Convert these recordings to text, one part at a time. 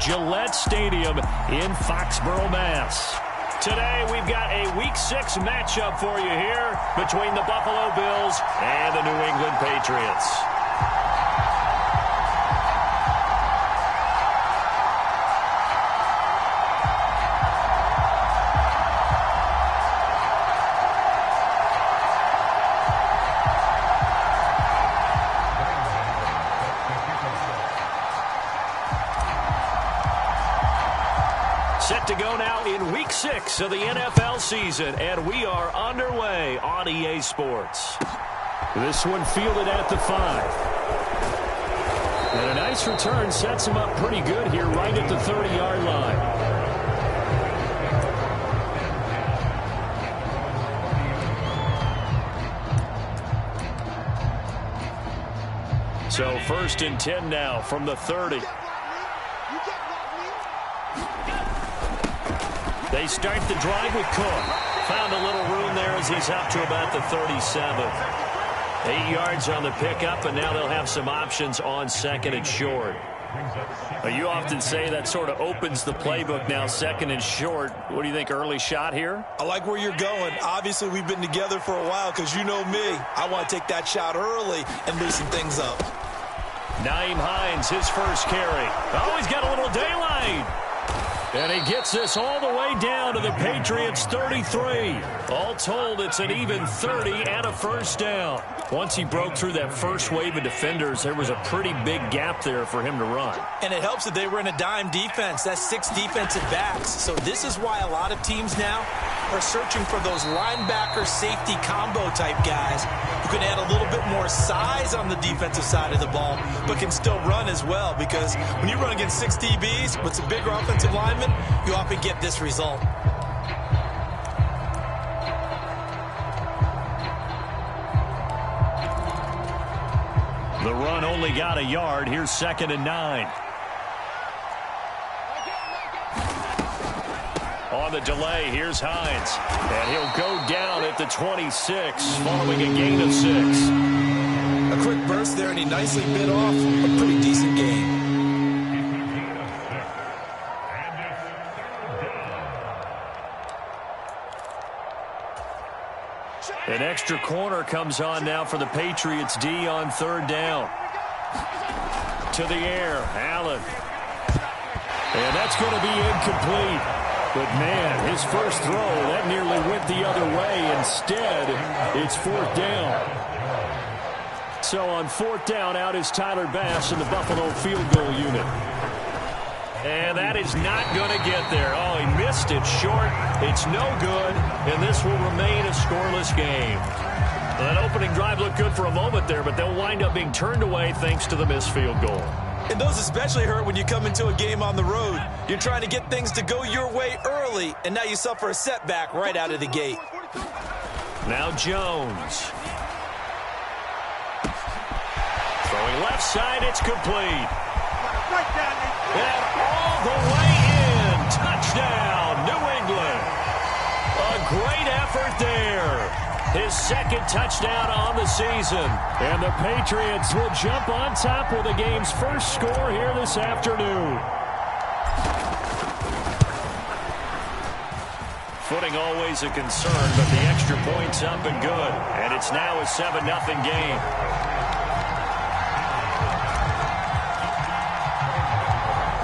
Gillette Stadium in Foxborough, Mass. Today, we've got a Week 6 matchup for you here between the Buffalo Bills and the New England Patriots. Set to go now in Week 6 of the NFL season, and we are underway on EA Sports. This one fielded at the 5. And a nice return sets him up pretty good here right at the 30-yard line. So 1st and 10 now from the 30. They start the drive with Cook. Found a little room there as he's up to about the 37. 8 yards on the pickup, and now they'll have some options on 2nd and short. You often say that sort of opens the playbook now, 2nd and short. What do you think, early shot here? I like where you're going. Obviously, we've been together for a while because you know me. I want to take that shot early and loosen things up. Nyheim Hines, his first carry. Oh, he's got a little daylight. And he gets this all the way down to the Patriots' 33. All told, it's an even 30 and a first down. Once he broke through that first wave of defenders, there was a pretty big gap there for him to run. And it helps that they were in a dime defense. That's 6 defensive backs. So this is why a lot of teams now are searching for those linebacker safety combo type guys who can add a little bit more size on the defensive side of the ball, but can still run as well, because when you run against 6 DBs with some bigger offensive linemen, you often get this result. The run only got a yard. Here's 2nd and 9. On the delay, here's Hines. And he'll go down at the 26, following a gain of 6. A quick burst there, and he nicely bit off a pretty decent gain. An extra corner comes on now for the Patriots D on 3rd down. To the air, Allen. And that's going to be incomplete. But, man, his first throw, that nearly went the other way. Instead, it's 4th down. So on 4th down, out is Tyler Bass in the Buffalo field goal unit. And that is not going to get there. Oh, he missed it short. It's no good, and this will remain a scoreless game. That opening drive looked good for a moment there, but they'll wind up being turned away thanks to the missed field goal. And those especially hurt when you come into a game on the road. You're trying to get things to go your way early, and now you suffer a setback right out of the gate. Now Jones. Throwing left side, it's complete. And all the way in. Touchdown, New England. A great effort there. His 2nd touchdown on the season. And the Patriots will jump on top with the game's first score here this afternoon. Footing always a concern, but the extra point's up and good. And it's now a 7-0 game.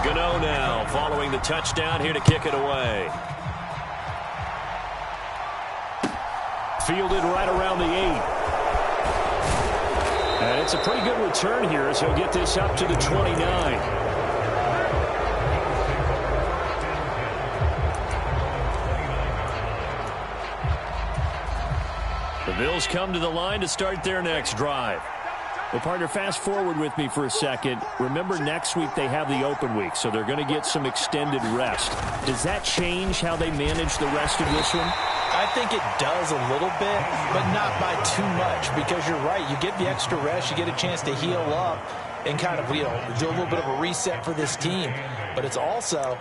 Gano now following the touchdown here to kick it away. Fielded right around the 8. And it's a pretty good return here as he'll get this up to the 29. The Bills come to the line to start their next drive. Well, partner, fast forward with me for a second. Remember, next week they have the open week, so they're going to get some extended rest. Does that change how they manage the rest of this one? I think it does a little bit, but not by too much, because you're right. You get the extra rest, you get a chance to heal up and kind of, do a little bit of a reset for this team. But it's also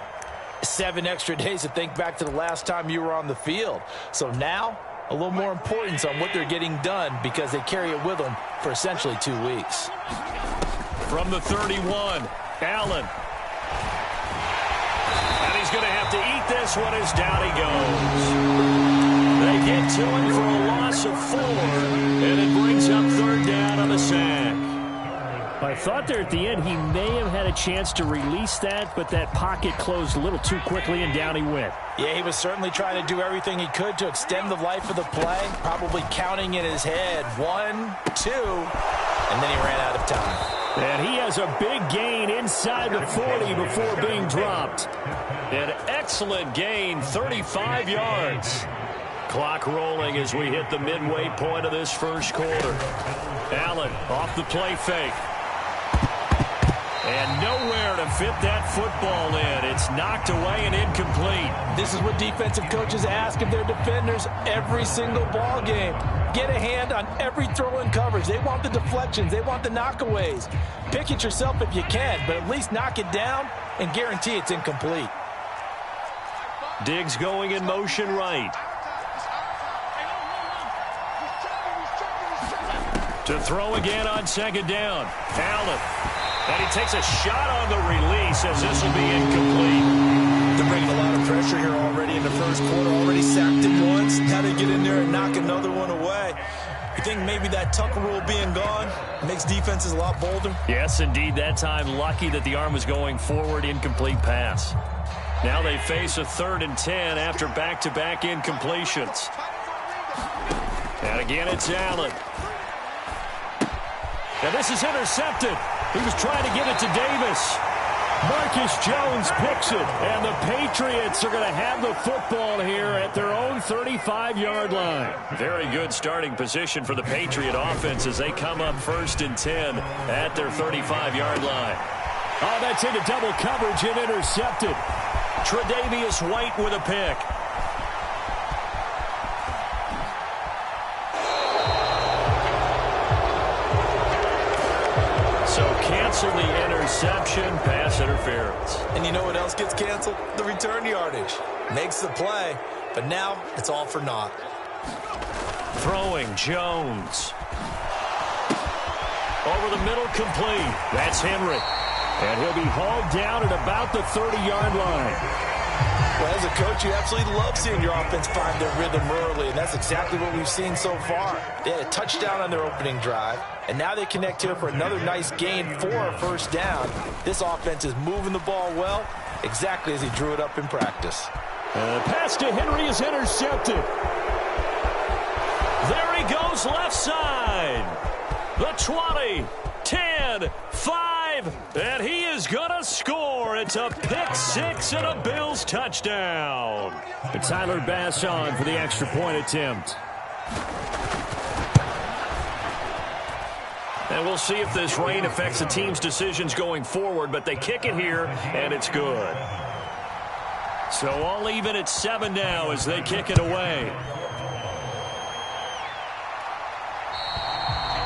7 extra days to think back to the last time you were on the field. So now, a little more importance on what they're getting done, because they carry it with them for essentially 2 weeks. From the 31, Allen. this one is down he goes. They get to him for a loss of 4, and it brings up third down on the sack. I thought there at the end he may have had a chance to release that, but that pocket closed a little too quickly, and down he went. Yeah, he was certainly trying to do everything he could to extend the life of the play, probably counting in his head 1, 2, and then he ran out of time. And he has a big gain inside the 40 before being dropped. An excellent gain, 35 yards. Clock rolling as we hit the midway point of this first quarter. Allen off the play fake. And nowhere to fit that football in. It's knocked away and incomplete. This is what defensive coaches ask of their defenders every single ball game. Get a hand on every throw in coverage. They want the deflections. They want the knockaways. Pick it yourself if you can, but at least knock it down and guarantee it's incomplete. Diggs going in motion right. To throw again on second down. Allen. And he takes a shot on the release as this will be incomplete. They're bringing a lot of pressure here already in the first quarter. Already sacked him once. Now they get in there and knock another one away. You think maybe that Tucker rule being gone makes defenses a lot bolder? Yes, indeed. That time lucky that the arm was going forward. Incomplete pass. Now they face a 3rd and 10 after back-to-back incompletions. And again, it's Allen. And this is intercepted. He was trying to get it to Davis. Marcus Jones picks it. And the Patriots are going to have the football here at their own 35-yard line. Very good starting position for the Patriot offense as they come up 1st and 10 at their 35-yard line. Oh, that's into double coverage and intercepted. Tre'Davious White with a pick. So cancel the interception, pass interference. And you know what else gets canceled? The return yardage. Makes the play, but now it's all for naught. Throwing Jones. Over the middle, complete. That's Henry. And he'll be hauled down at about the 30-yard line. Well, as a coach, you absolutely love seeing your offense find their rhythm early, and that's exactly what we've seen so far. They had a touchdown on their opening drive, and now they connect here for another nice gain for a first down. This offense is moving the ball well, exactly as he drew it up in practice. The pass to Henry is intercepted. There he goes left side. The 20, 10, 5, and he is going to score. It's a pick six and a Bills touchdown. And Tyler Bass on for the extra point attempt. And we'll see if this rain affects the team's decisions going forward, but they kick it here, and it's good. So all even at 7 now as they kick it away.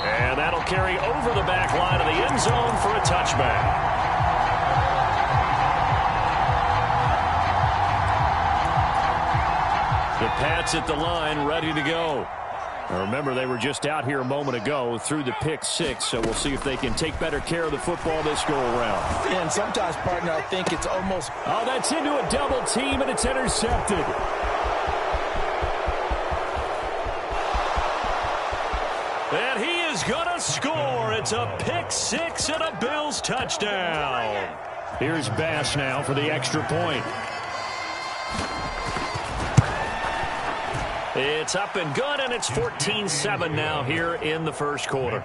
And that'll carry over the back line of the end zone for a touchback. The Pats at the line, ready to go. Now remember, they were just out here a moment ago through the pick six, so we'll see if they can take better care of the football this go-around. And sometimes, partner, I think it's almost... Oh, that's into a double team, and it's intercepted. And he is going to score. It's a pick six and a Bills touchdown. Here's Bass now for the extra point. It's up and good, and it's 14-7 now here in the first quarter.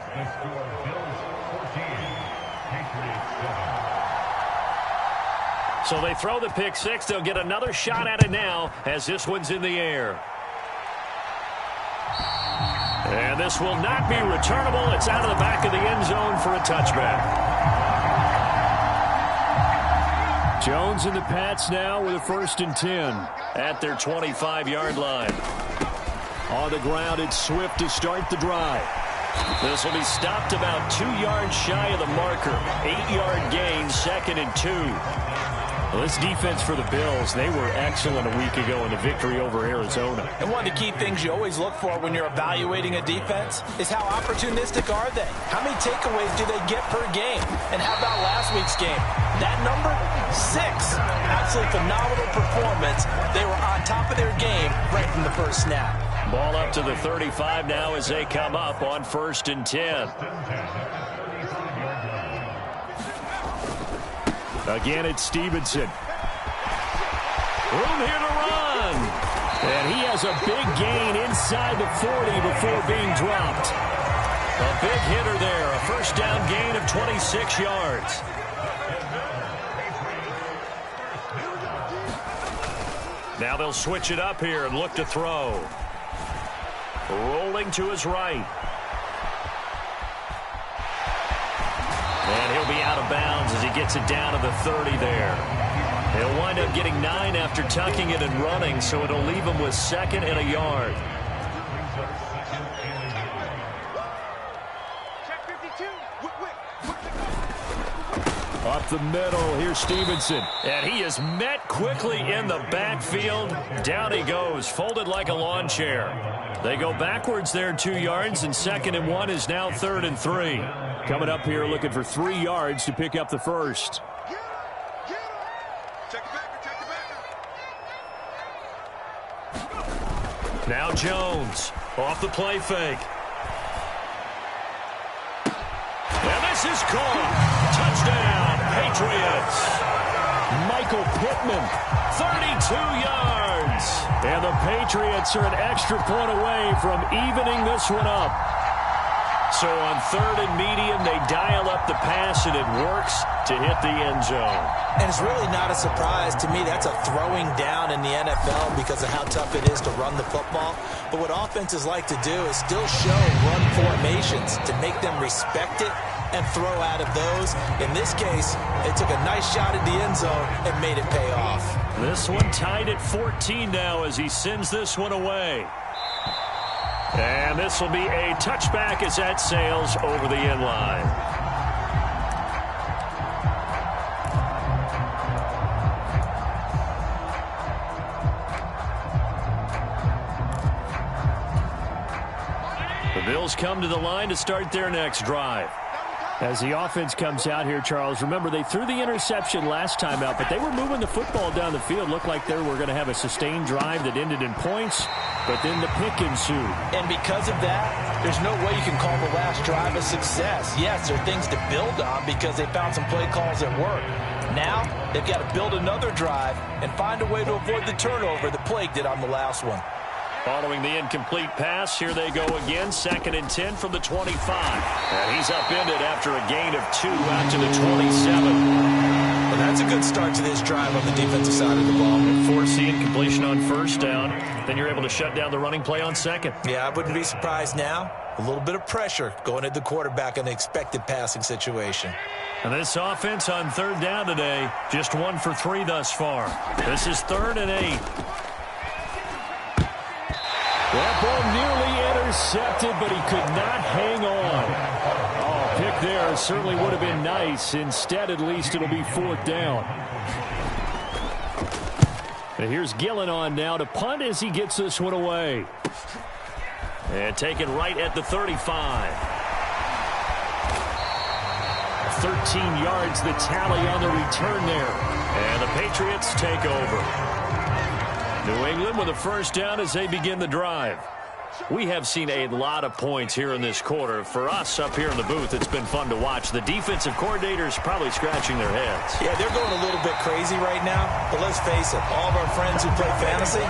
So they throw the pick six. They'll get another shot at it now as this one's in the air. And this will not be returnable. It's out of the back of the end zone for a touchback. Jones and the Pats now with a 1st and 10 at their 25-yard line. On the ground, it's Swift to start the drive. This will be stopped about 2 yards shy of the marker. 8-yard gain, 2nd and 2. Well, this defense for the Bills, they were excellent a week ago in the victory over Arizona. And one of the key things you always look for when you're evaluating a defense is how opportunistic are they? How many takeaways do they get per game? And how about last week's game? That number, 6. absolutely phenomenal performance. They were on top of their game right from the first snap. Ball up to the 35 now as they come up on 1st and 10. Again, it's Stevenson. Room here to run. And he has a big gain inside the 40 before being dropped. A big hitter there. A first down gain of 26 yards. Now they'll switch it up here and look to throw. Rolling to his right. And he'll be out of bounds as he gets it down to the 30 there. He'll wind up getting 9 after tucking it and running, so it'll leave him with 2nd and a yard. Up the middle, here's Stevenson. And he is met quickly in the backfield. Down he goes, folded like a lawn chair. They go backwards there 2 yards, and 2nd and 1 is now 3rd and 3. Coming up here looking for 3 yards to pick up the first. Now Jones off the play fake. And this is caught. Touchdown, Patriots. Michael Pittman, 32 yards. And the Patriots are an extra point away from evening this one up. So on 3rd and medium, they dial up the pass, and it works to hit the end zone. And it's really not a surprise to me. That's a throwing down in the NFL because of how tough it is to run the football. But what offenses like to do is still show run formations to make them respect it and throw out of those. In this case, they took a nice shot at the end zone and made it pay off. This one tied at 14 now as he sends this one away. And this will be a touchback as that sails over the end line. The Bills come to the line to start their next drive. As the offense comes out here, Charles, remember they threw the interception last time out, but they were moving the football down the field. Looked like they were going to have a sustained drive that ended in points, but then the pick ensued. And because of that, there's no way you can call the last drive a success. Yes, there are things to build on because they found some play calls that work. Now, they've got to build another drive and find a way to avoid the turnover that plagued it on the last one. Following the incomplete pass, here they go again, 2nd and 10 from the 25. And he's upended after a gain of 2 out to the 27. Well, that's a good start to this drive on the defensive side of the ball. And force the incompletion on 1st down. Then you're able to shut down the running play on 2nd. Yeah, I wouldn't be surprised now. A little bit of pressure going at the quarterback in an expected passing situation. And this offense on 3rd down today, just 1 for 3 thus far. This is 3rd and 8. That ball nearly intercepted, but he could not hang on. Oh, pick there certainly would have been nice. Instead, at least, it'll be 4th down. And here's Gillen on now to punt as he gets this one away. And taken right at the 35. 13 yards the tally on the return there. And the Patriots take over. New England with a first down as they begin the drive. We have seen a lot of points here in this quarter. For us up here in the booth, it's been fun to watch. The defensive coordinators probably scratching their heads. Yeah, they're going a little bit crazy right now. But let's face it, all of our friends who play fantasy,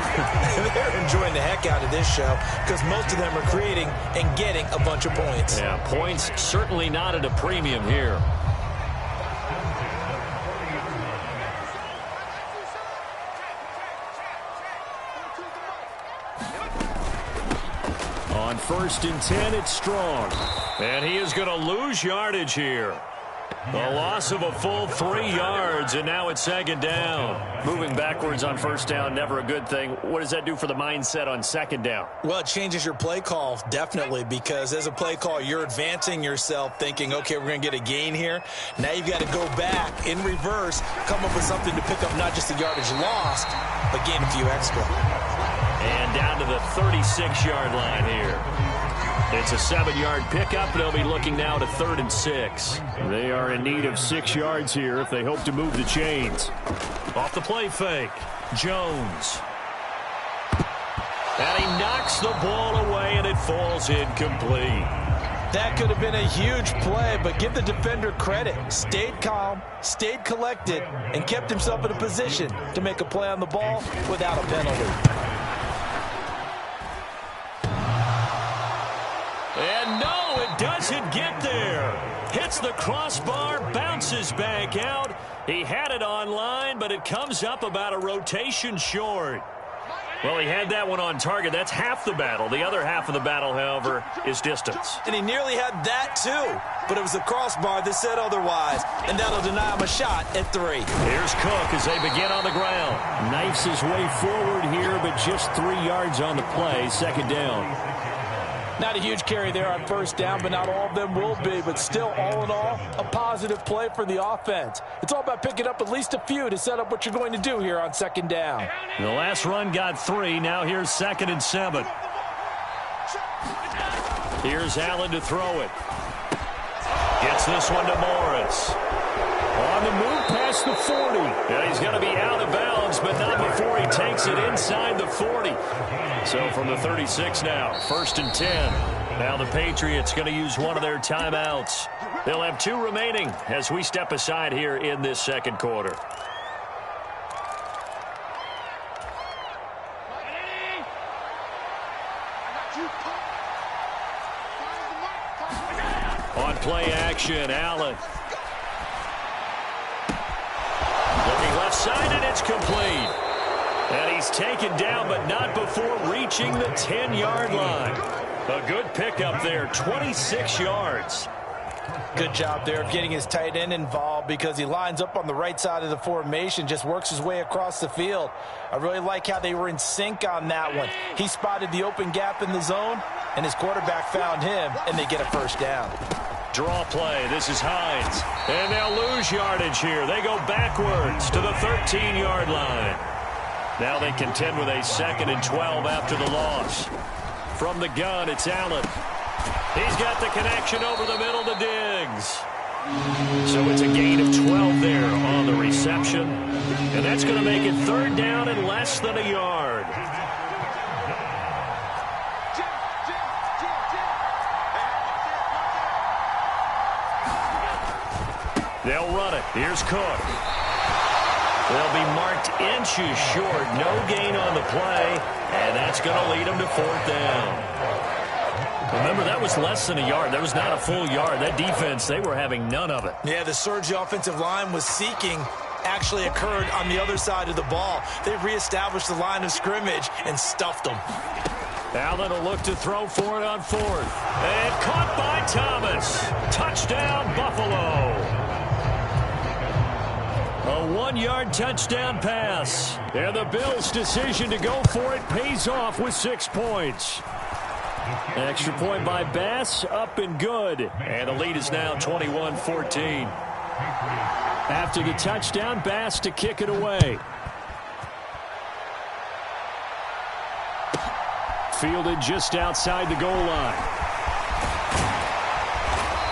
they're enjoying the heck out of this show because most of them are creating and getting a bunch of points. Yeah, points certainly not at a premium here. On 1st and 10, it's Strong. And he is going to lose yardage here. A loss of a full 3 yards, and now it's 2nd down. Moving backwards on 1st down, never a good thing. What does that do for the mindset on 2nd down? Well, it changes your play call, definitely, because as a play call, you're advancing yourself thinking, okay, we're going to get a gain here. Now you've got to go back in reverse, come up with something to pick up not just the yardage lost, but gain a few extra. And down to the 36-yard line here. It's a 7-yard pickup. They'll be looking now to 3rd and 6. They are in need of 6 yards here if they hope to move the chains. Off the play fake, Jones. And he knocks the ball away, and it falls incomplete. That could have been a huge play, but give the defender credit. Stayed calm, stayed collected, and kept himself in a position to make a play on the ball without a penalty. And no, it doesn't get there. Hits the crossbar, bounces back out. He had it on line, but it comes up about a rotation short. Well, he had that one on target. That's half the battle. The other half of the battle, however, is distance. And he nearly had that, too. But it was the crossbar that said otherwise. And that'll deny him a shot at 3. Here's Cook as they begin on the ground. Knifes his way forward here, but just 3 yards on the play. 2nd down. Not a huge carry there on 1st down, but not all of them will be. But still, all in all, a positive play for the offense. It's all about picking up at least a few to set up what you're going to do here on 2nd down. The last run got 3. Now here's 2nd and 7. Here's Allen to throw it. Gets this one to Morris. On the move past the 40. And he's going to be out of bounds, but not before he takes it inside the 40. So from the 36 now, 1st and 10. Now the Patriots going to use one of their timeouts. They'll have 2 remaining as we step aside here in this 2nd quarter. On play action, Allen. Looking left side, and it's complete. And he's taken down, but not before reaching the 10-yard line. A good pickup there, 26 yards. Good job there of getting his tight end involved because he lines up on the right side of the formation, just works his way across the field. I really like how they were in sync on that one. He spotted the open gap in the zone, and his quarterback found him, and they get a 1st down. Draw play. This is Hines. And they'll lose yardage here. They go backwards to the 13-yard line. Now they contend with a 2nd and 12 after the loss. From the gun, it's Allen. He's got the connection over the middle to Diggs. So it's a gain of 12 there on the reception. And that's going to make it 3rd down and less than a yard. They'll run it. Here's Cook. They'll be marked inches short. No gain on the play. And that's going to lead them to 4th down. Remember, that was less than a yard. That was not a full yard. That defense, they were having none of it. Yeah, the surge the offensive line was seeking actually occurred on the other side of the ball. They reestablished the line of scrimmage and stuffed them. Allen will look to throw for it on 4th. And caught by Thomas. Touchdown, Buffalo. A 1-yard touchdown pass. And the Bills' decision to go for it pays off with 6 points. Extra point by Bass, up and good. And the lead is now 21-14. After the touchdown, Bass to kick it away. Fielded just outside the goal line.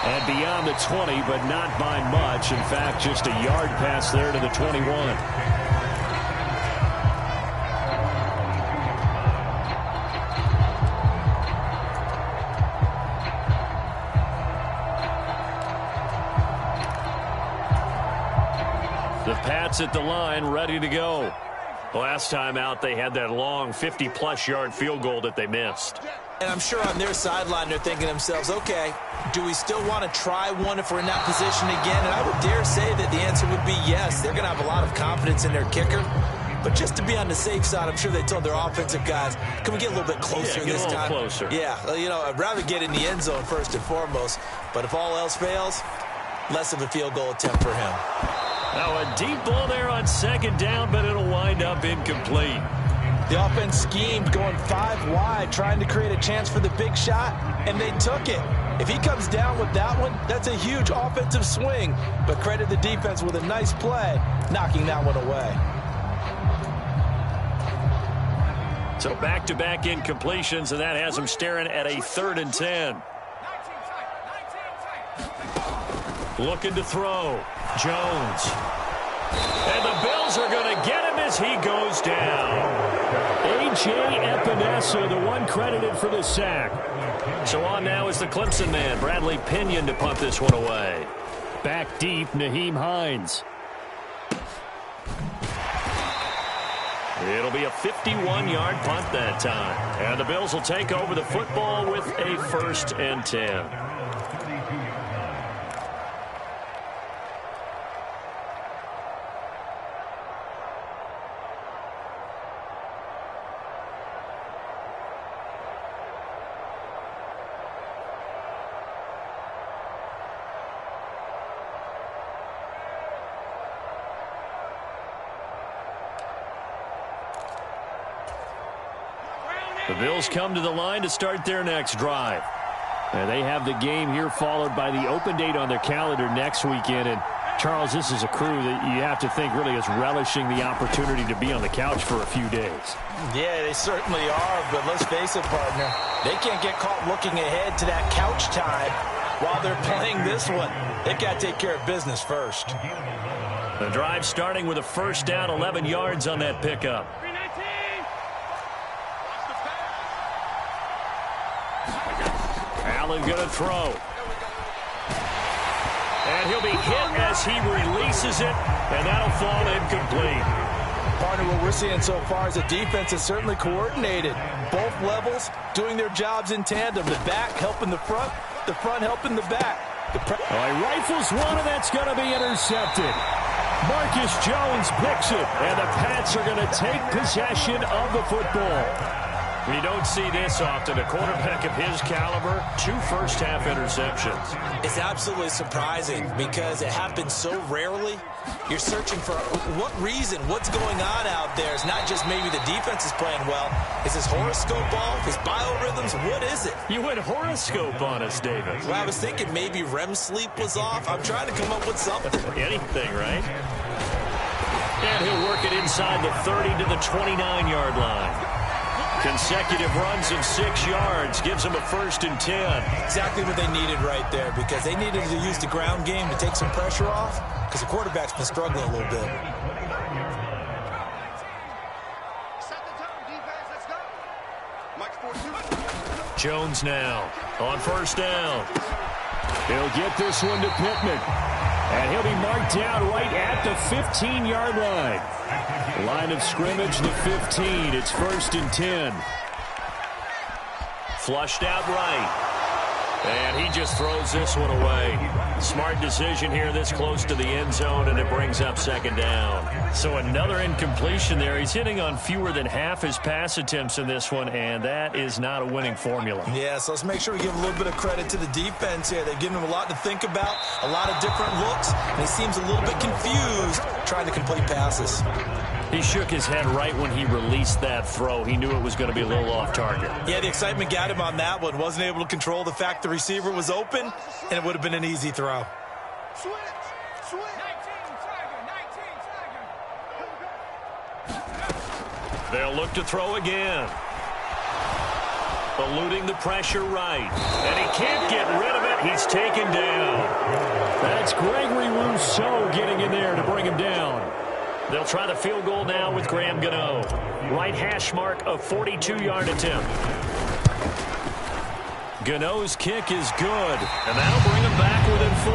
And beyond the 20, but not by much. In fact, just a yard pass there to the 21. The Pats at the line, ready to go. Last time out, they had that long 50-plus yard field goal that they missed. And I'm sure on their sideline, they're thinking to themselves, okay, do we still want to try one if we're in that position again? And I would dare say that the answer would be yes. They're going to have a lot of confidence in their kicker. But just to be on the safe side, I'm sure they told their offensive guys, can we get a little bit closer this time? Closer. Yeah, you know, I'd rather get in the end zone first and foremost. But if all else fails, less of a field goal attempt for him. Now a deep ball there on 2nd down, but it'll wind up incomplete. The offense schemed going 5 wide, trying to create a chance for the big shot, and they took it. If he comes down with that one, that's a huge offensive swing. But credit the defense with a nice play, knocking that one away. So back-to-back incompletions, and that has him staring at a 3rd and 10. Looking to throw. Jones. And the Bills are going to get him as he goes down. A.J. Epinesa, the one credited for the sack. So on now is the Clemson man, Bradley Pinion, to punt this one away. Back deep, Nyheim Hines. It'll be a 51-yard punt that time. And the Bills will take over the football with a 1st and 10. The Bills come to the line to start their next drive. And they have the game here followed by the open date on their calendar next weekend. And, Charles, this is a crew that you have to think really is relishing the opportunity to be on the couch for a few days. Yeah, they certainly are, but let's face it, partner. They can't get caught looking ahead to that couch time while they're playing this one. They've got to take care of business first. The drive starting with a 1st down, 11 yards on that pickup. Allen going to throw. And he'll be hit as he releases it, and that'll fall incomplete. Partner, what we're seeing so far is the defense is certainly coordinated. Both levels doing their jobs in tandem. The back helping the front helping the back. He rifles one, and that's going to be intercepted. Marcus Jones picks it, and the Pats are going to take possession of the football. You don't see this often. A quarterback of his caliber, 2 first-half interceptions. It's absolutely surprising because it happens so rarely. You're searching for what reason, what's going on out there. It's not just maybe the defense is playing well. Is his horoscope off? His biorhythms? What is it? You went horoscope on us, David. Well, I was thinking maybe REM sleep was off. I'm trying to come up with something. Anything, right? And he'll work it inside the 30 to the 29-yard line. Consecutive runs of 6 yards gives them a 1st and 10. Exactly what they needed right there, because they needed to use the ground game to take some pressure off, because the quarterback's been struggling a little bit. Jones now on 1st down. He'll get this one to Pittman. And he'll be marked down right at the 15-yard line. Line of scrimmage, the 15. It's 1st and 10. Flushed out right. And he just throws this one away. Smart decision here this close to the end zone, and it brings up 2nd down. So another incompletion there. He's hitting on fewer than half his pass attempts in this one, and that is not a winning formula. Yeah, so let's make sure we give a little bit of credit to the defense here. They've given him a lot to think about, a lot of different looks, and he seems a little bit confused trying to complete passes. He shook his head right when he released that throw. He knew it was going to be a little off target. Yeah, the excitement got him on that one. Wasn't able to control the fact the receiver was open, and it would have been an easy throw. They'll look to throw again. Eluding the pressure right. And he can't get rid of it. He's taken down. That's Gregory Rousseau getting in there to bring him down. They'll try the field goal now with Graham Gano. Right hash mark, a 42-yard attempt. Gano's kick is good, and that'll bring him back within 4.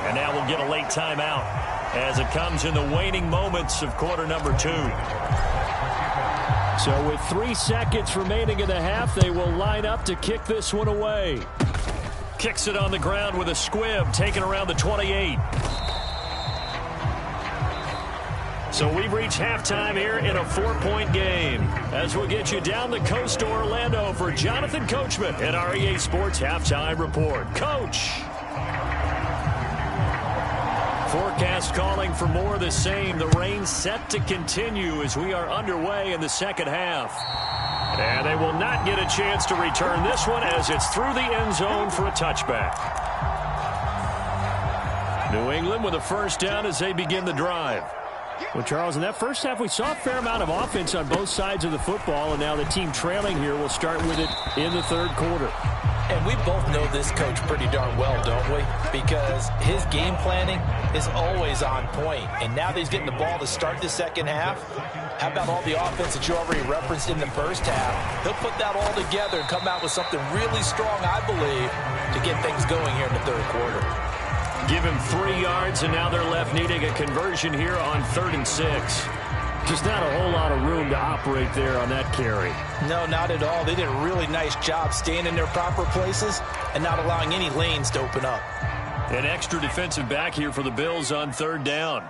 And now we'll get a late timeout as it comes in the waning moments of quarter number 2. So with 3 seconds remaining in the half, they will line up to kick this one away. Kicks it on the ground with a squib, taken around the 28. So we've reached halftime here in a 4-point game. As we'll get you down the coast to Orlando for Jonathan Coachman at our EA Sports Halftime Report. Coach! Forecast calling for more of the same. The rain set to continue as we are underway in the second half. And they will not get a chance to return this one as it's through the end zone for a touchback. New England with a 1st down as they begin the drive. Well, Charles, in that first half, we saw a fair amount of offense on both sides of the football, and now the team trailing here will start with it in the third quarter. And we both know this coach pretty darn well, don't we? Because his game planning is always on point. And now that he's getting the ball to start the second half, how about all the offense that you already referenced in the first half? He'll put that all together and come out with something really strong, I believe, to get things going here in the third quarter. Give him 3 yards, and now they're left needing a conversion here on 3rd and 6. Just not a whole lot of room to operate there on that carry. No, not at all. They did a really nice job staying in their proper places and not allowing any lanes to open up. An extra defensive back here for the Bills on 3rd down.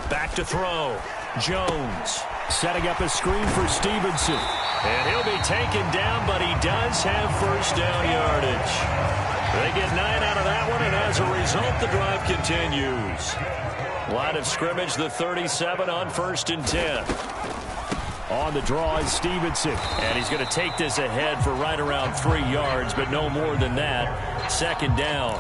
Back to throw. Jones setting up a screen for Stevenson. And he'll be taken down, but he does have first down yardage. They get 9 out of that one, and as a result, the drive continues. Line of scrimmage, the 37 on 1st and 10. On the draw is Stevenson, and he's going to take this ahead for right around 3 yards, but no more than that. 2nd down.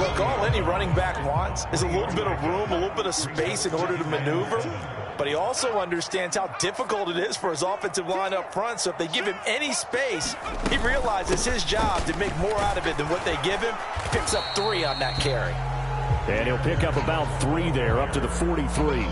Look, all any running back wants is a little bit of room, a little bit of space in order to maneuver. But he also understands how difficult it is for his offensive line up front. So if they give him any space, he realizes his job to make more out of it than what they give him. Picks up 3 on that carry. And he'll pick up about 3 there, up to the 43.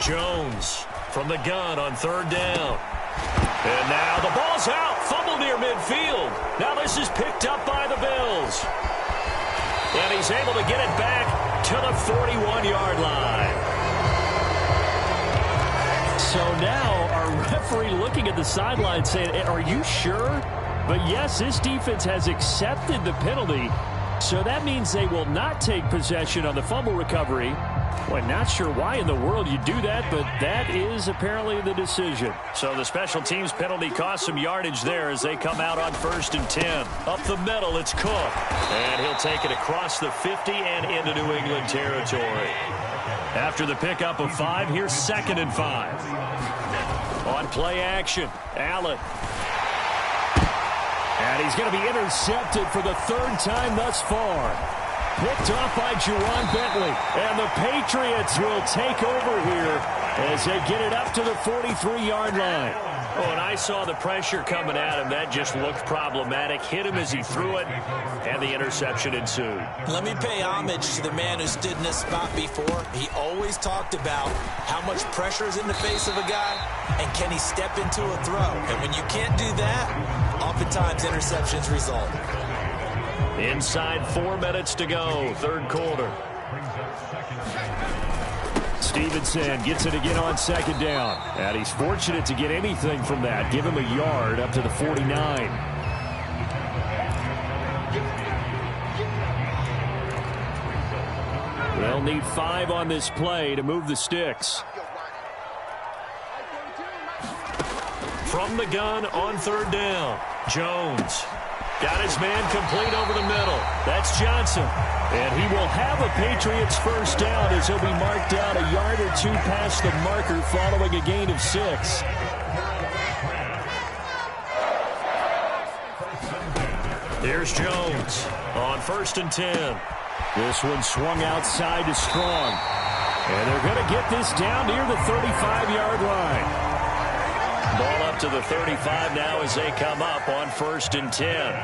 Jones from the gun on 3rd down. And now the ball's out. Fumble near midfield. Now this is picked up by the Bills. And he's able to get it back to the 41-yard line. So now our referee looking at the sideline saying, are you sure? But yes, this defense has accepted the penalty. So that means they will not take possession on the fumble recovery. Well, not sure why in the world you do that, but that is apparently the decision. So the special teams penalty cost some yardage there as they come out on 1st and 10. Up the middle, it's Cook. And he'll take it across the 50 and into New England territory. After the pickup of 5, here's 2nd and 5. On play action, Allen. And he's going to be intercepted for the 3rd time thus far. Picked off by Juwan Bentley. And the Patriots will take over here as they get it up to the 43-yard line. Oh, and I saw the pressure coming at him. That just looked problematic. Hit him as he threw it, and the interception ensued. Let me pay homage to the man who stood in this spot before. He always talked about how much pressure is in the face of a guy, and can he step into a throw. And when you can't do that, oftentimes interceptions result. Inside 4 minutes to go, 3rd quarter. Stevenson gets it again on 2nd down. And he's fortunate to get anything from that. Give him a yard up to the 49. They'll need 5 on this play to move the sticks. From the gun on 3rd down, Jones. Got his man complete over the middle. That's Johnson. And he will have a Patriots first down as he'll be marked down a yard or 2 past the marker following a gain of 6. Here's Jones on 1st and 10. This one swung outside to Strong. And they're going to get this down near the 35-yard line. Ball up to the 35 now as they come up on 1st and 10.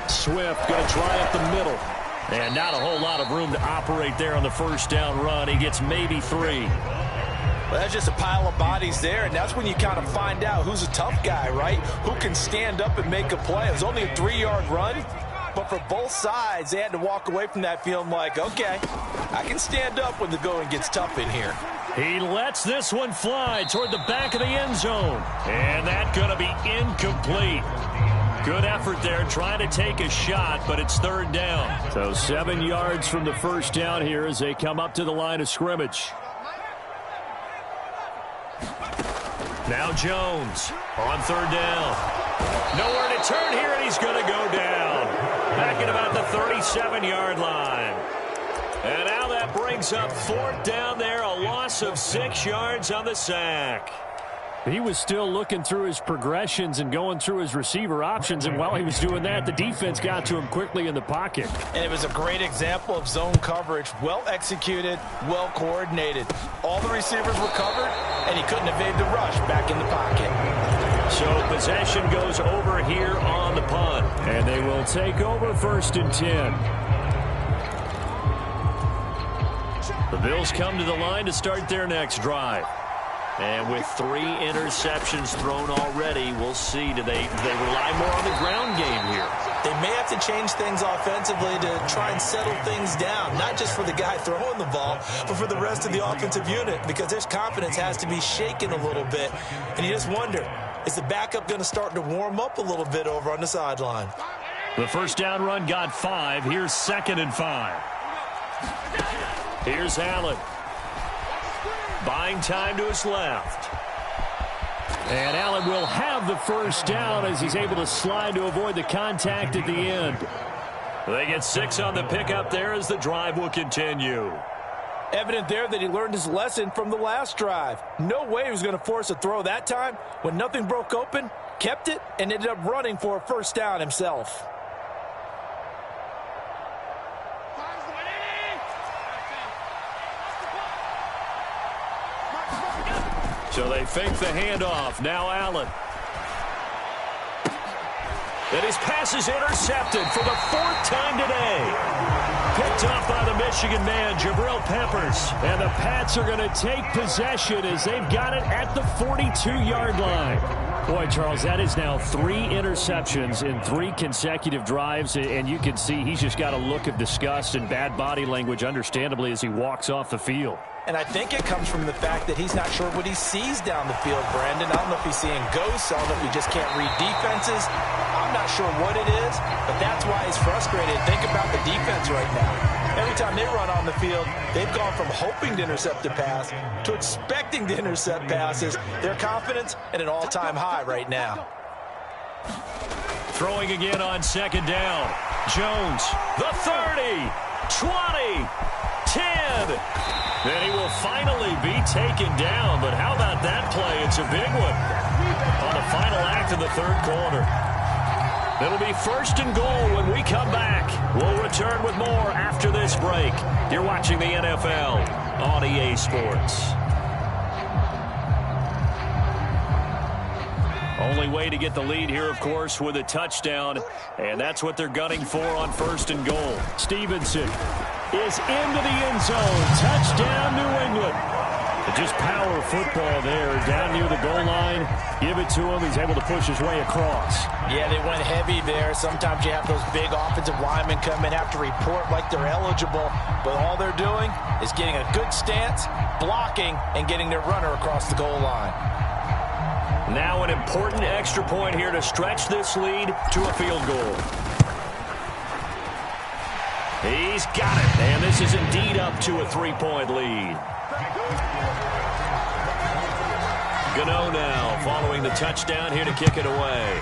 Swift going to try up the middle. And not a whole lot of room to operate there on the first down run. He gets maybe 3. Well, that's just a pile of bodies there, and that's when you kind of find out who's a tough guy, right? Who can stand up and make a play. It was only a 3-yard run, but for both sides, they had to walk away from that feeling like, okay, I can stand up when the going gets tough in here. He lets this one fly toward the back of the end zone. And that's going to be incomplete. Good effort there trying to take a shot, but it's 3rd down. So 7 yards from the first down here as they come up to the line of scrimmage. Now Jones on 3rd down. Nowhere to turn here, and he's going to go down. Back at about the 37-yard line. And now that brings up 4th down there, a loss of 6 yards on the sack. He was still looking through his progressions and going through his receiver options, and while he was doing that, the defense got to him quickly in the pocket. And it was a great example of zone coverage. Well executed, well coordinated. All the receivers were covered, and he couldn't evade the rush back in the pocket. So possession goes over here on the punt. And they will take over 1st and 10. The Bills come to the line to start their next drive. And with 3 interceptions thrown already, we'll see. Do they rely more on the ground game here? They may have to change things offensively to try and settle things down, not just for the guy throwing the ball, but for the rest of the offensive unit, because their confidence has to be shaken a little bit. And you just wonder, is the backup going to start to warm up a little bit over on the sideline? The 1st down run got 5. Here's 2nd and 5. Here's Allen. Buying time to his left. And Allen will have the 1st down as he's able to slide to avoid the contact at the end. They get 6 on the pickup there as the drive will continue. Evident there that he learned his lesson from the last drive. No way he was going to force a throw that time. When nothing broke open, kept it, and ended up running for a 1st down himself. So they fake the handoff. Now Allen. And his pass is intercepted for the 4th time today. Picked off by the Michigan man, Jabril Peppers. And the Pats are going to take possession as they've got it at the 42-yard line. Boy, Charles, that is now 3 interceptions in 3 consecutive drives, and you can see he's just got a look of disgust and bad body language, understandably, as he walks off the field. And I think it comes from the fact that he's not sure what he sees down the field, Brandon. I don't know if he's seeing ghosts. I don't know if he just can't read defenses. I'm not sure what it is, but that's why he's frustrated. Think about the defense right now. Every time they run on the field, they've gone from hoping to intercept a pass to expecting to intercept passes. Their confidence at an all-time high right now. Throwing again on 2nd down. Jones, the 30, 20, 10. Then he will finally be taken down. But how about that play? It's a big one on the final act of the 3rd quarter. It'll be 1st and goal when we come back. We'll return with more after this break. You're watching the NFL on EA Sports. Only way to get the lead here, of course, with a touchdown. And that's what they're gunning for on 1st and goal. Stevenson is into the end zone. Touchdown, New England. Just power football there down near the goal line. Give it to him. He's able to push his way across. Yeah, they went heavy there. Sometimes you have those big offensive linemen come in, have to report like they're eligible. But all they're doing is getting a good stance, blocking, and getting their runner across the goal line. Now an important extra point here to stretch this lead to a field goal. He's got it, and this is indeed up to a 3-point lead. Gano now following the touchdown here to kick it away.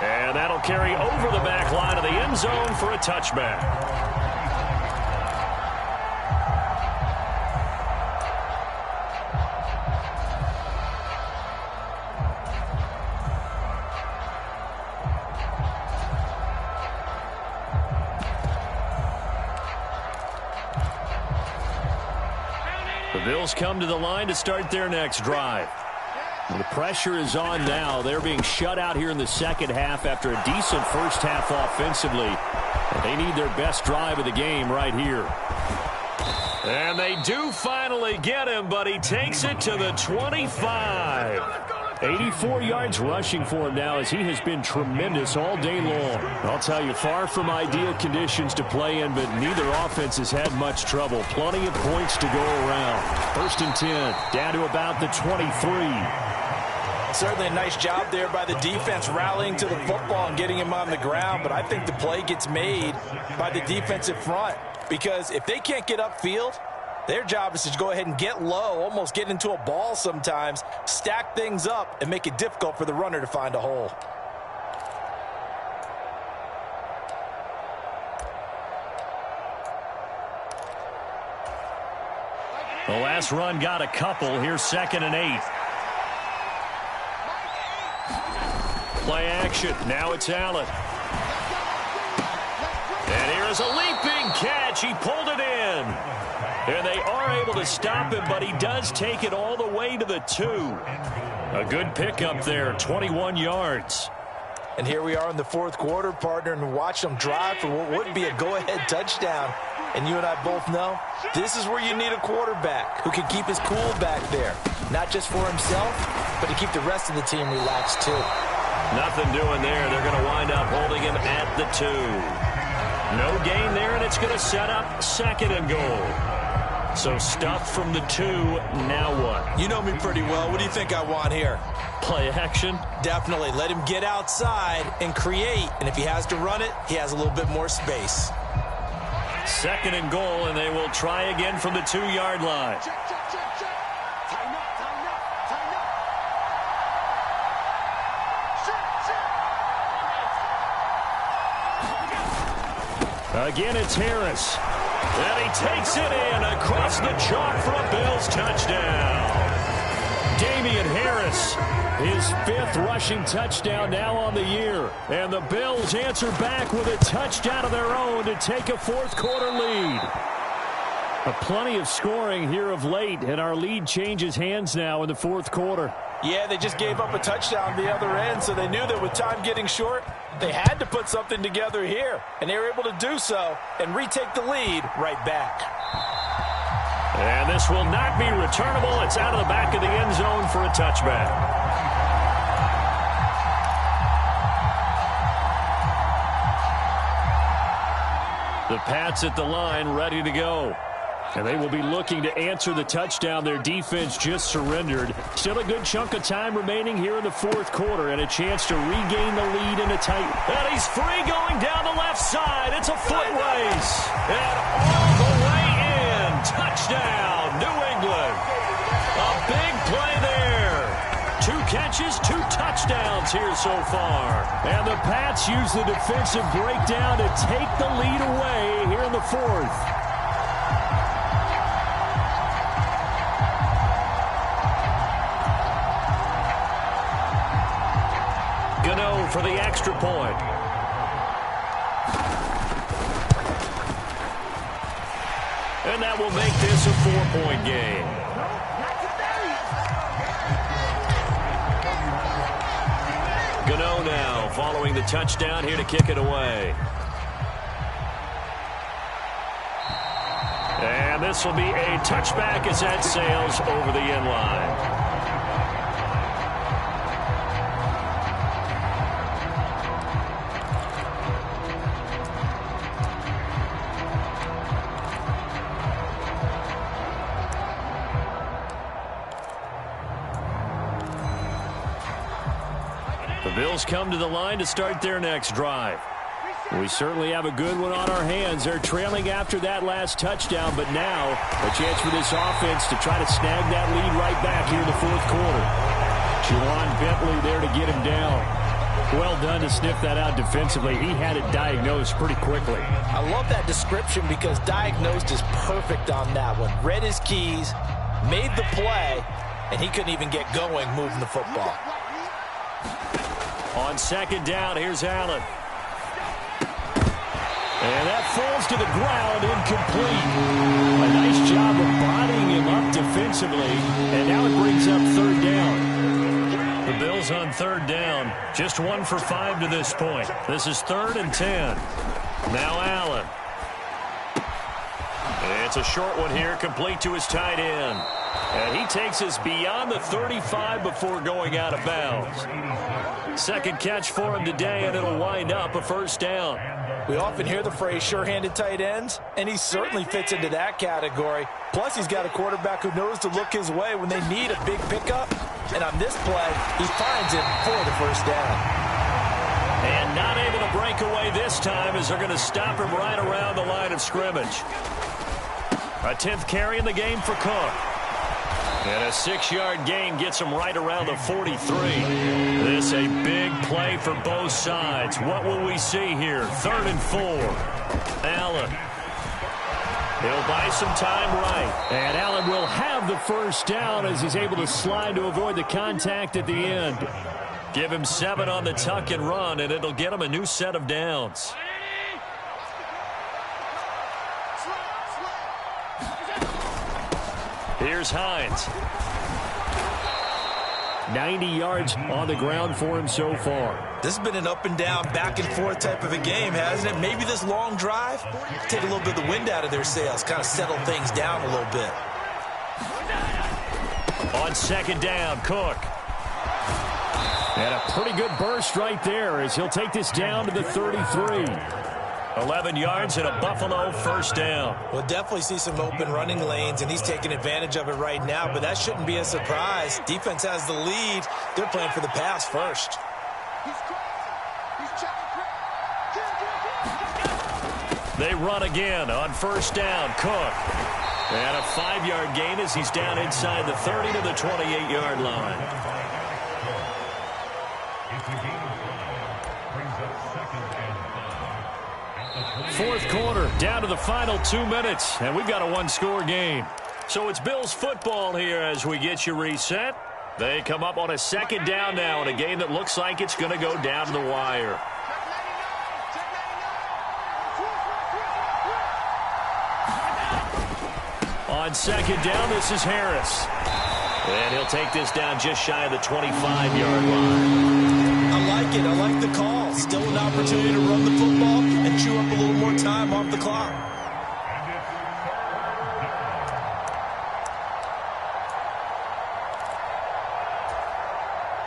And that'll carry over the back line of the end zone for a touchback. The Bills come to the line to start their next drive. The pressure is on now. They're being shut out here in the 2nd half after a decent 1st half offensively. They need their best drive of the game right here. And they do finally get him, but he takes it to the 25. 84 yards rushing for him now as he has been tremendous all day long. I'll tell you, far from ideal conditions to play in, but neither offense has had much trouble. Plenty of points to go around. 1st and 10, down to about the 23. Certainly a nice job there by the defense rallying to the football and getting him on the ground, but I think the play gets made by the defensive front because if they can't get upfield, their job is to go ahead and get low, almost get into a ball sometimes, stack things up, and make it difficult for the runner to find a hole. The last run got a couple. Here's 2nd and 8. Play action. Now it's Allen. And here's a leaping catch. He pulled it in. And they are able to stop him, but he does take it all the way to the 2. A good pickup there, 21 yards. And here we are in the 4th quarter, partner, and watch them drive for what would be a go-ahead touchdown. And you and I both know this is where you need a quarterback who can keep his cool back there. Not just for himself, but to keep the rest of the team relaxed too. Nothing doing there. They're going to wind up holding him at the 2. No gain there, and it's going to set up 2nd and goal. So stuffed from the 2. Now what? You know me pretty well. What do you think I want here? Play action? Definitely. Let him get outside and create. And if he has to run it, he has a little bit more space. 2nd and goal, and they will try again from the 2-yard line. Again, it's Harris. And he takes it in across the chalk for a Bills touchdown. Damian Harris, his 5th rushing touchdown now on the year. And the Bills answer back with a touchdown of their own to take a 4th quarter lead. Plenty of scoring here of late, and our lead changes hands now in the 4th quarter. Yeah, they just gave up a touchdown the other end, so they knew that with time getting short, they had to put something together here. And they were able to do so and retake the lead right back. And this will not be returnable. It's out of the back of the end zone for a touchback. The Pats at the line ready to go. And they will be looking to answer the touchdown their defense just surrendered. Still a good chunk of time remaining here in the 4th quarter and a chance to regain the lead in a tight. And he's free going down the left side. It's a foot race. And all the way in. Touchdown, New England. A big play there. 2 catches, 2 touchdowns here so far. And the Pats use the defensive breakdown to take the lead away here in the 4th. For the extra point. And that will make this a 4-point game. Gano now following the touchdown here to kick it away. And this will be a touchback as that sails over the end line. Bills come to the line to start their next drive. We certainly have a good one on our hands. They're trailing after that last touchdown, but now a chance for this offense to try to snag that lead right back here in the 4th quarter. Juwan Bentley there to get him down. Well done to sniff that out defensively. He had it diagnosed pretty quickly. I love that description because diagnosed is perfect on that one. Read his keys, made the play, and he couldn't even get going moving the football. On 2nd down, here's Allen. And that falls to the ground, incomplete. A nice job of bodying him up defensively, and now it brings up 3rd down. The Bills on 3rd down, just 1 for 5 to this point. This is 3rd and 10. Now Allen. And it's a short one here, complete to his tight end. And he takes us beyond the 35 before going out of bounds. 2nd catch for him today, and it'll wind up a 1st down. We often hear the phrase sure-handed tight ends, and he certainly fits into that category. Plus, he's got a quarterback who knows to look his way when they need a big pickup. And on this play, he finds it for the 1st down. And not able to break away this time as they're going to stop him right around the line of scrimmage. A 10th carry in the game for Cook. And a 6-yard gain gets him right around the 43. This a big play for both sides. What will we see here? 3rd and 4. Allen. He'll buy some time right. And Allen will have the first down as he's able to slide to avoid the contact at the end. Give him 7 on the tuck and run, and it'll get him a new set of downs. Here's Hines. 90 yards on the ground for him so far. This has been an up and down, back and forth type of a game, hasn't it? Maybe this long drive, take a little bit of the wind out of their sails, kind of settle things down a little bit. On second down, Cook. And a pretty good burst right there as he'll take this down to the 33. 11 yards and a Buffalo first down. We'll definitely see some open running lanes, and he's taking advantage of it right now, but that shouldn't be a surprise. Defense has the lead. They're playing for the pass first. They run again on first down, Cook. And a 5-yard gain as he's down inside the 30 to the 28-yard line. Fourth quarter, down to the final 2 minutes, and we've got a one-score game. So it's Bills football here as we get you reset. They come up on a second down now in a game that looks like it's going to go down to the wire. On second down, this is Harris. And he'll take this down just shy of the 25-yard line. I like it. I like the call. Still an opportunity to run the football and chew up a little more time off the clock.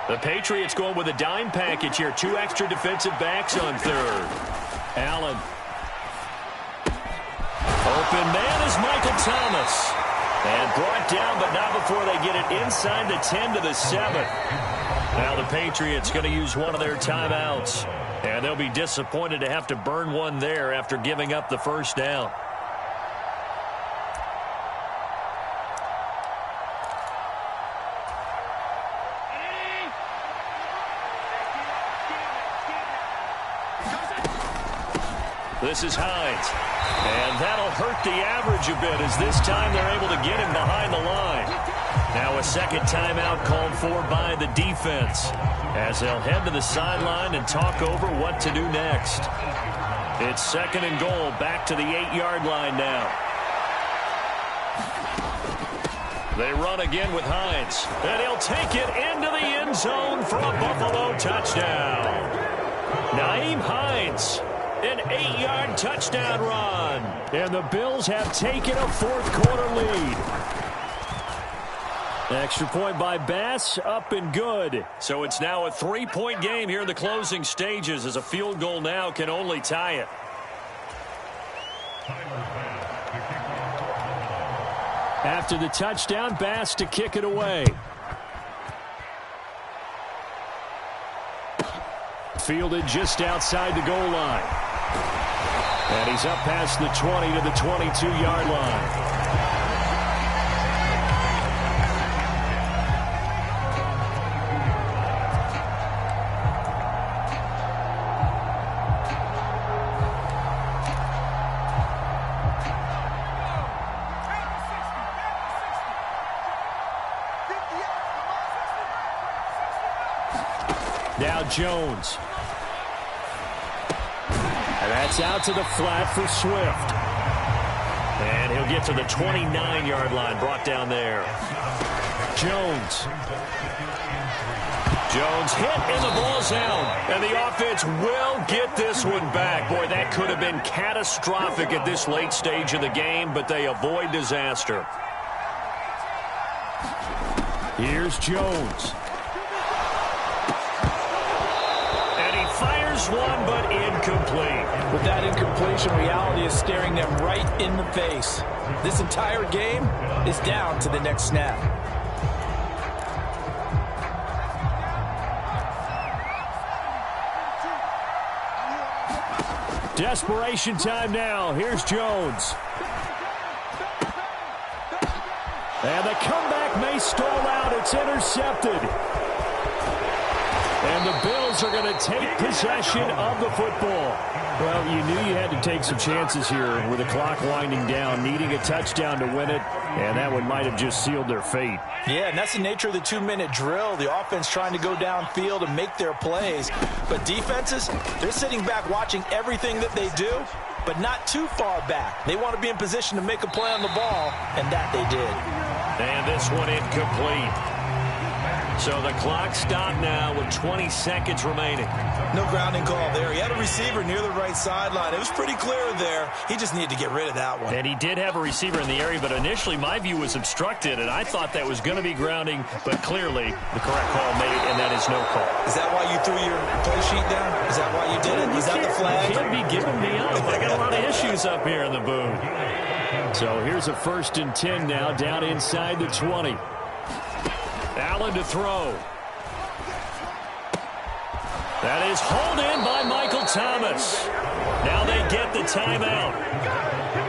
The Patriots going with a dime package here. 2 extra defensive backs on third. Allen. Open man is Michael Thomas. And brought down, but not before they get it inside the 10 to the 7. Now the Patriots going to use one of their timeouts. And they'll be disappointed to have to burn one there after giving up the first down. This is Hines. And that'll hurt the average a bit as this time they're able to get him behind the line. Now a second timeout called for by the defense as they'll head to the sideline and talk over what to do next. It's second and goal, back to the 8-yard line now. They run again with Hines, and he'll take it into the end zone for a Buffalo touchdown. Nyheim Hines. An 8-yard touchdown run. And the Bills have taken a fourth-quarter lead. Extra point by Bass, up and good. So it's now a 3-point game here in the closing stages as a field goal now can only tie it. After the touchdown, Bass to kick it away. Fielded just outside the goal line. And he's up past the 20 to the 22-yard line. Now Jones. And that's out to the flat for Swift. And he'll get to the 29-yard line, brought down there. Jones. Jones hit and the ball's out. And the offense will get this one back. Boy, that could have been catastrophic at this late stage of the game, but they avoid disaster. Here's Jones. One, but incomplete. With that incompletion, reality is staring them right in the face. This entire game is down to the next snap. Desperation time now. Here's Jones. And the comeback may stall out. It's intercepted. And the Bills are going to take possession of the football. Well, Well, you knew you had to take some chances here with the clock winding down, needing a touchdown to win it, and that one might have just sealed their fate. Yeah, and that's the nature of the 2-minute drill. The offense trying to go downfield and make their plays. But defenses, they're sitting back watching everything that they do, but not too far back. They want to be in position to make a play on the ball, and that they did. And this one incomplete. So the clock stopped now with 20 seconds remaining. No grounding call there. He had a receiver near the right sideline. It was pretty clear there. He just needed to get rid of that one. And he did have a receiver in the area, but initially my view was obstructed, and I thought that was going to be grounding, but clearly the correct call made, and that is no call. Is that why you threw your play sheet down? Is that why you did it? Is that the flag? You can't be giving me up. I got a lot of issues up here in the booth. So here's a 1st and 10 now, down inside the 20. Allen to throw. That is hauled in by Michael Thomas. Now they get the timeout.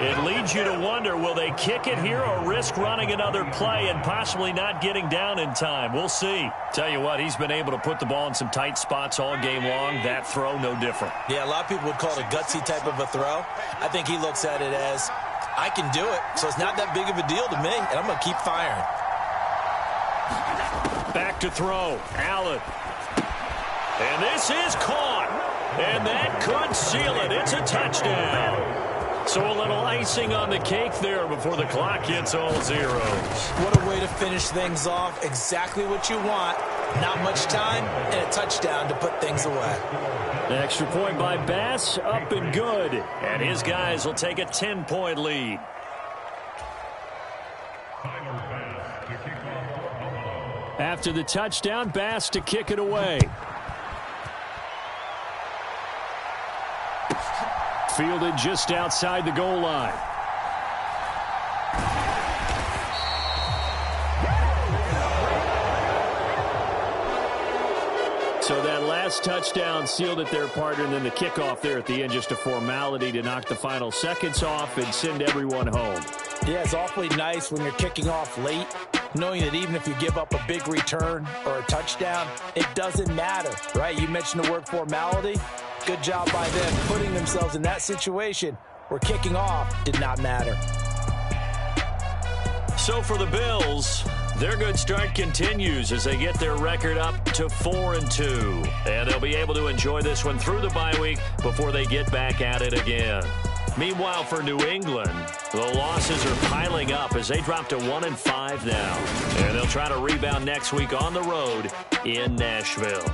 It leads you to wonder, will they kick it here or risk running another play and possibly not getting down in time? We'll see. Tell you what, he's been able to put the ball in some tight spots all game long. That throw, no different. Yeah, a lot of people would call it a gutsy type of a throw. I think he looks at it as, I can do it, so it's not that big of a deal to me, and I'm going to keep firing. Back to throw. Allen. And this is caught. And that could seal it. It's a touchdown. So a little icing on the cake there before the clock hits all zeros. What a way to finish things off. Exactly what you want. Not much time and a touchdown to put things away. The extra point by Bass, up and good. And his guys will take a 10-point lead. After the touchdown, Bass to kick it away. Fielded just outside the goal line. So that last touchdown sealed it, their partner, and then the kickoff there at the end, just a formality to knock the final seconds off and send everyone home. Yeah, it's awfully nice when you're kicking off late, knowing that even if you give up a big return or a touchdown, it doesn't matter, right? You mentioned the word formality. Good job by them putting themselves in that situation where kicking off did not matter. So for the Bills, their good start continues as they get their record up to 4-2. And they'll be able to enjoy this one through the bye week before they get back at it again. Meanwhile, for New England, the losses are piling up as they drop to 1-5 now. And they'll try to rebound next week on the road in Nashville.